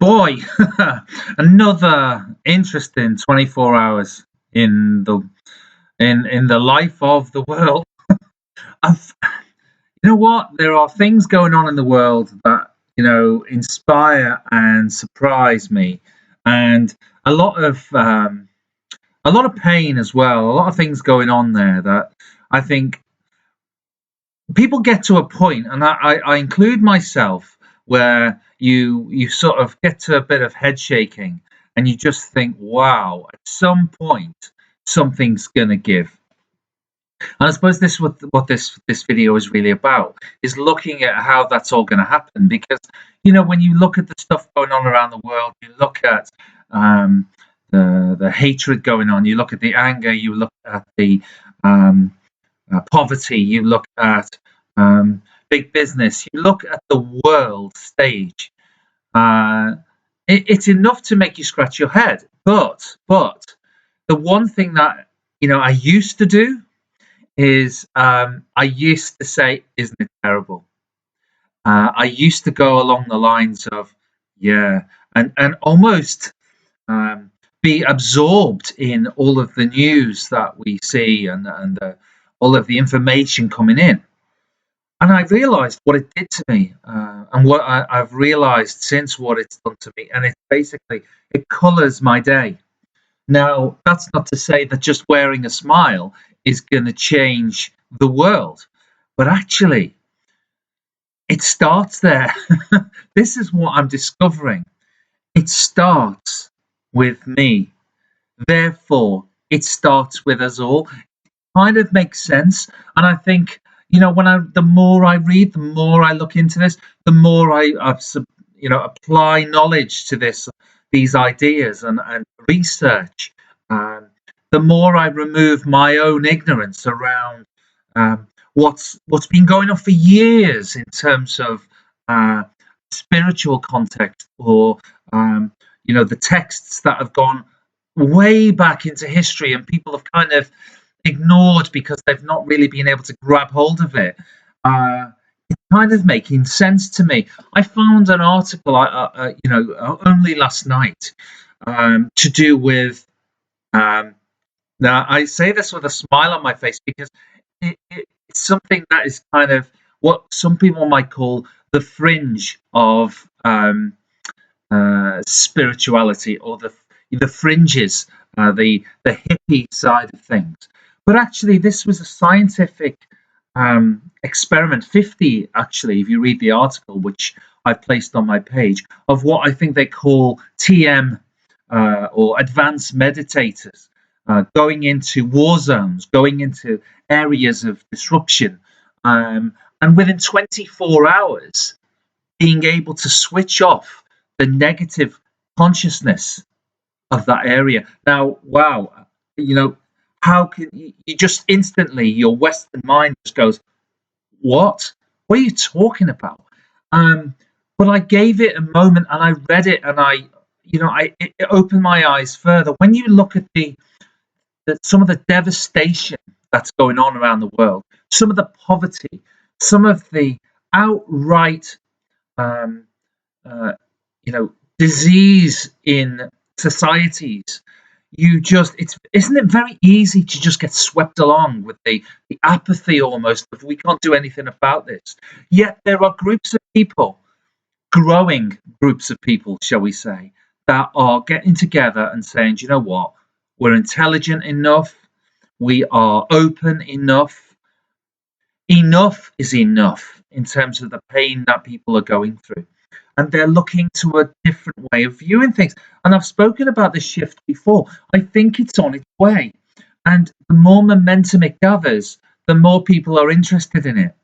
Boy, another interesting 24 hours in the life of the world. I've, you know what? There are things going on in the world that inspire and surprise me, and a lot of um, a lot of pain as well. A lot of things going on there that I think people get to a point, and I include myself, where you sort of get to a bit of head shaking, and you just think, wow, at some point something's gonna give. And I suppose this what this video is really about, is looking at how that's all going to happen. Because when you look at the stuff going on around the world, you look at um, the hatred going on, you look at the anger, you look at the um, poverty, you look at big business, you look at the world stage. Uh, it's enough to make you scratch your head. But the one thing that I used to do is, I used to say, "Isn't it terrible?" I used to go along the lines of, "Yeah," and almost be absorbed in all of the news that we see, and all of the information coming in. And I realised what it did to me, and what I've realised since what it's done to me, and it colours my day. Now, that's not to say that just wearing a smile is going to change the world, but actually, it starts there. This is what I'm discovering. It starts with me. Therefore, it starts with us all. Kind of makes sense. And I think, the more I read, the more I look into this, the more apply knowledge to these ideas, and research, um, the more I remove my own ignorance around what's been going on for years in terms of uh, spiritual context, or the texts that have gone way back into history, and people have kind of ignored because they've not really been able to grab hold of it. It's kind of making sense to me. I found an article, only last night, to do with. Now, I say this with a smile on my face, because it's something that is kind of what some people might call the fringe of spirituality, or the fringes, the hippie side of things. But actually, this was a scientific experiment. 50, actually, if you read the article, which I placed on my page, of what I think they call TM, or advanced meditators, going into war zones, going into areas of disruption, and within 24 hours, being able to switch off the negative consciousness of that area. Now, wow, how can you just instantly, your Western mind just goes, what? What are you talking about? Um, but I gave it a moment, and I read it, and it opened my eyes further. When you look at some of the devastation that's going on around the world, some of the poverty, some of the outright, um, disease in societies, isn't it very easy to just get swept along with the apathy, almost, of we can't do anything about this. Yet there are groups of people, growing groups of people, shall we say, that are getting together and saying, "Do you know what? We're intelligent enough. We are open enough. Enough is enough in terms of the pain that people are going through." And they're looking to a different way of viewing things. And I've spoken about this shift before. I think it's on its way. And the more momentum it gathers, the more people are interested in it.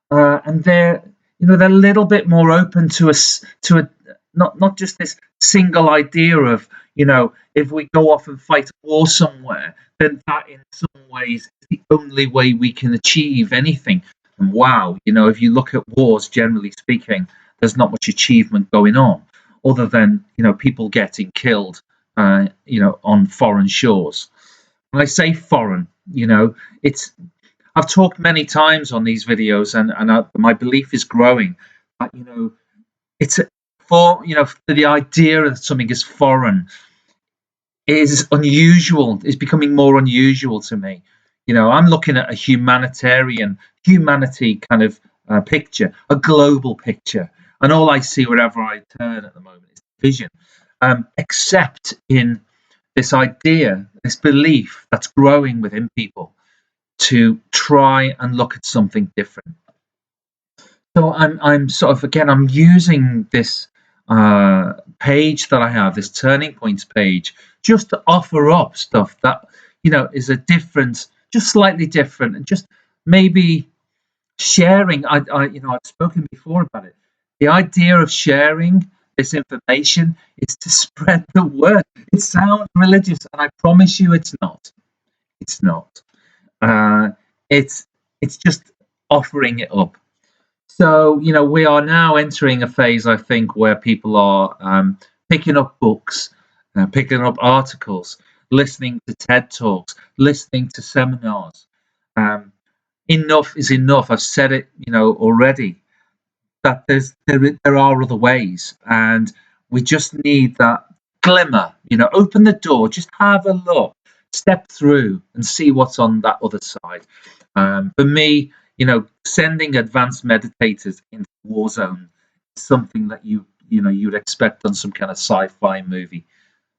And they're a little bit more open to us, to a not just this single idea of, if we go off and fight a war somewhere, then that in some ways is the only way we can achieve anything. And wow, if you look at wars, generally speaking, there's not much achievement going on, other than people getting killed, on foreign shores. When I say foreign, it's I've talked many times on these videos, and my belief is growing that it's the idea that something is foreign is unusual, is becoming more unusual to me. I'm looking at a humanity kind of picture, a global picture, and all I see wherever I turn at the moment is vision. Except in this idea, this belief that's growing within people to try and look at something different. So I'm sort of, again, I'm using this page that I have, this turning points page, just to offer up stuff that is a different, just slightly different, and just maybe sharing. I've spoken before about it. The idea of sharing this information is to spread the word. It sounds religious, and I promise you, it's not. It's not. Uh, it's just offering it up. So, we are now entering a phase, I think, where people are picking up books, picking up articles, listening to TED Talks, listening to seminars. Um, Enough is enough. I've said it, already, that there are other ways, and we just need that glimmer. Open the door, just have a look, step through, and see what's on that other side. For me, sending advanced meditators into war zone is something that you'd expect on some kind of sci-fi movie.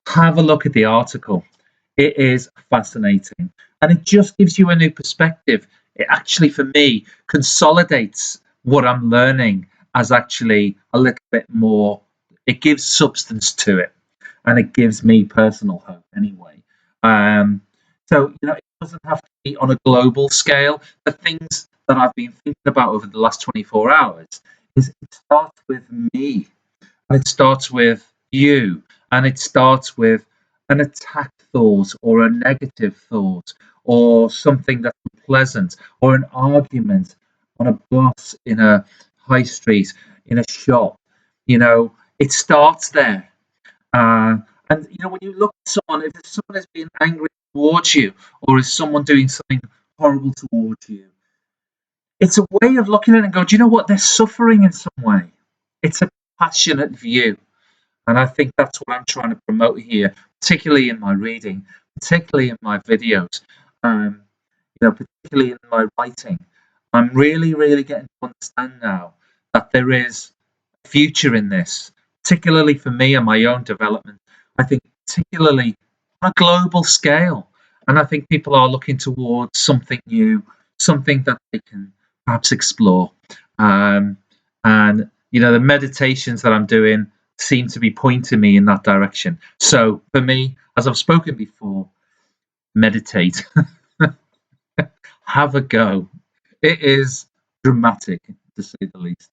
Have a look at the article. It is fascinating, and it just gives you a new perspective. It actually, for me, consolidates what I'm learning as actually a little bit more. It gives substance to it, and it gives me personal hope anyway. Um, so, it doesn't have to be on a global scale. The things that I've been thinking about over the last 24 hours is it starts with me, and it starts with you, and it starts with an attack thought or a negative thought or something that's unpleasant or an argument on a bus, in a high street, in a shop. It starts there. And when you look at someone, if someone is being angry towards you, or is someone doing something horrible towards you, it's a way of looking at it and go, do you know what? They're suffering in some way. It's a passionate view. And I think that's what I'm trying to promote here, particularly in my reading, particularly in my videos, particularly in my writing. I'm really, really getting to understand now that there is a future in this, particularly for me and my own development. I think particularly on a global scale. And I think people are looking towards something new, something that they can perhaps explore. And the meditations that I'm doing seem to be pointing me in that direction. So for me, as I've spoken before, meditate. Have a go. It is dramatic, to say the least.